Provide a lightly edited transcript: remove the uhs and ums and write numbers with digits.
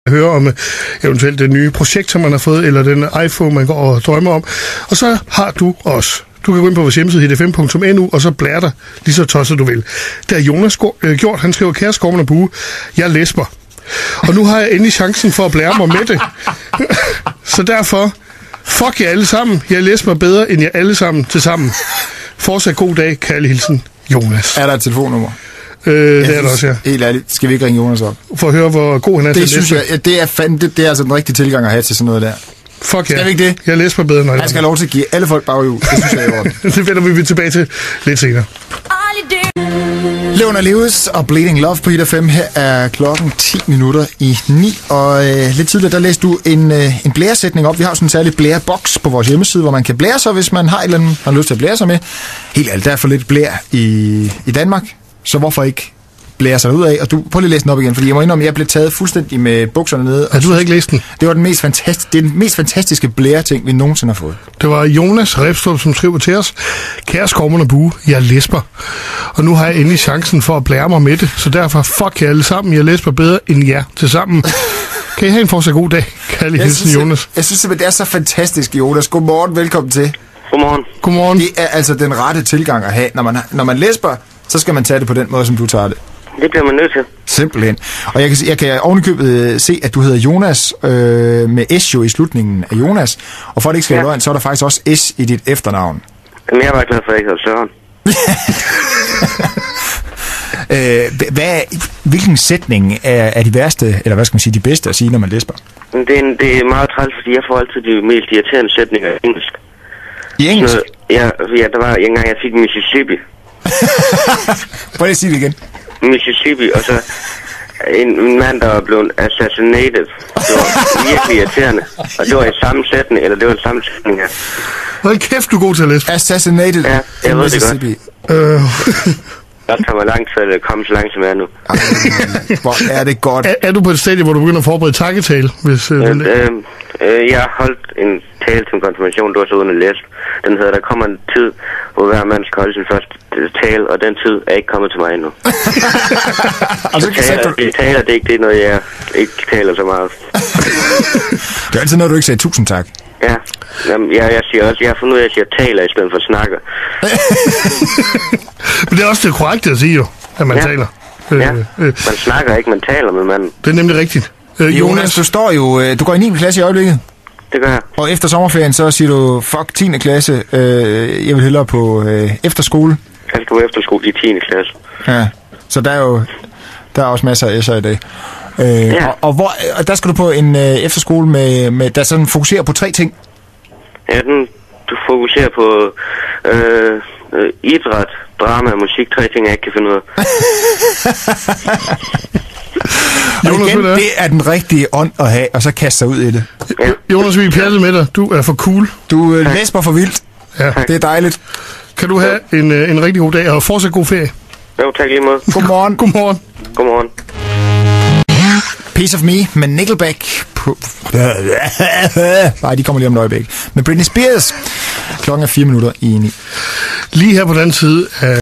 høre om eventuelt det nye projekt, som man har fået, eller den iPhone, man går og drømmer om. Og så har du også. Du kan gå ind på vores hjemmeside, hitfm.nu, og så blære dig lige så tosset du vil. Det har Jonas gjort. Han skriver, kære Skovman og Bue, jeg læsper. Og nu har jeg endelig chancen for at blære mig med det. Så derfor, fuck jer alle sammen. Jeg læsper bedre, end jer alle sammen til sammen. Fortsat god dag, kærlig hilsen, Jonas. Er der et telefonnummer? Det er der også, ja. Helt ærligt, skal vi ikke ringe Jonas op? For at høre, hvor god han er til at læse. Det er altså den rigtige tilgang at have til sådan noget der. Fuck ja. Skal vi ikke det? Jeg læser bedre, når han skal have lov til at give alle folk baghjul. Det synes jeg er i orden. Det vender vi tilbage til lidt senere. Leona Lewis og Bleeding Love på Hit FM. Her er klokken 10:09. Og lidt tidligere, der læste du en blæresætning op. Vi har sådan en særlig blæreboks på vores hjemmeside, hvor man kan blære sig, hvis man har et eller andet, har lyst til at blære sig med. Helt ærligt, der er for lidt blær i Danmark. Så hvorfor ikke blære sig ud af? Og du prøv lige at læse den op igen, fordi jeg må indrømme, at jeg blev taget fuldstændig med bukserne nede. Ja, du havde ikke læst den. Det var den mest fantastiske blæreting, vi nogensinde har fået. Det var Jonas Repstrup, som skriver til os, kære Skovman og Bue, jeg læsper. Og nu har jeg endelig chancen for at blære mig med det, så derfor fuck jer alle sammen, jeg læsper bedre end jer til sammen. Kan I have en fortsat god dag? Kærlig hilsen, Jonas. Jeg synes simpelthen, det er så fantastisk, Jonas. Godmorgen, velkommen til. Godmorgen. Godmorgen. Det er altså den rette tilgang at have. Når man læsper, så skal man tage det på den måde, som du tager det. Det bliver man nødt til. Simpelthen. Og jeg kan ovenikøbet se, at du hedder Jonas med S jo i slutningen af Jonas. Og for at det ikke skal være løgn, så er der faktisk også S i dit efternavn. Jamen, jeg var glad for, at jeg ikke havde Søren. Hvilken sætning er de værste, eller hvad skal man sige, de bedste at sige, når man læsper? Det er meget træls, fordi jeg får altid de mest irriterende sætninger i engelsk. I engelsk? Ja, der var en gang, jeg fik Mississippi. Prøv lige at sige det igen. Mississippi, og så en mand, der var blevet assassinated. Det var virkelig irriterende. Og det var i samme sætning, eller det var i samme sætning her. Hold kæft, du er god til at læse. Assassinated. Ja, jeg ved det godt. Det tager mig langt, så det kommer så langt som er nu. Hvor er det godt. Er du på et stadie, hvor du begynder at forberede takketale? Hvis, jeg har holdt en tale til en konfirmation, du var så uden at læse. Den hedder, der kommer en tid, hvor hver mand skal holde sin første tale, og den tid er ikke kommet til mig endnu. Altså, det er ikke det, når jeg ikke taler så meget. Det er altid noget, du ikke sagde tusind tak. Ja, jamen, jeg siger også, jeg har fundet ud af, at jeg taler i stedet for snakker. Men det er også det korrekte at sige jo, at man taler. Man snakker ikke, man taler med manden. Det er nemlig rigtigt. Jonas, du går i 9. klasse i øjeblikket. Det gør jeg. Og efter sommerferien, så siger du, fuck 10. klasse, jeg vil hellere på efterskole. Jeg skal på efterskole i 10. klasse. Ja, så der er også masser af S'er i dag. Og der skal du på en efterskole med der sådan fokuserer på 3 ting. Ja, du fokuserer på idræt, drama og musik. 3 ting, jeg ikke kan finde ud af. Og igen, det er den rigtige ånd at have, og så kaste sig ud i det. Ja. Jonas, vi er pjattet med dig. Du er for cool. Du læser for vildt. Ja. Det er dejligt. Kan du have en rigtig god dag, og fortsat god ferie. Jo, tak lige måde. Godmorgen. Godmorgen. Godmorgen. Piece of Me med Nickelback på... Nej, de kommer lige om et øjeblik. Med Britney Spears. Klokken er 9:04. Lige her på den side af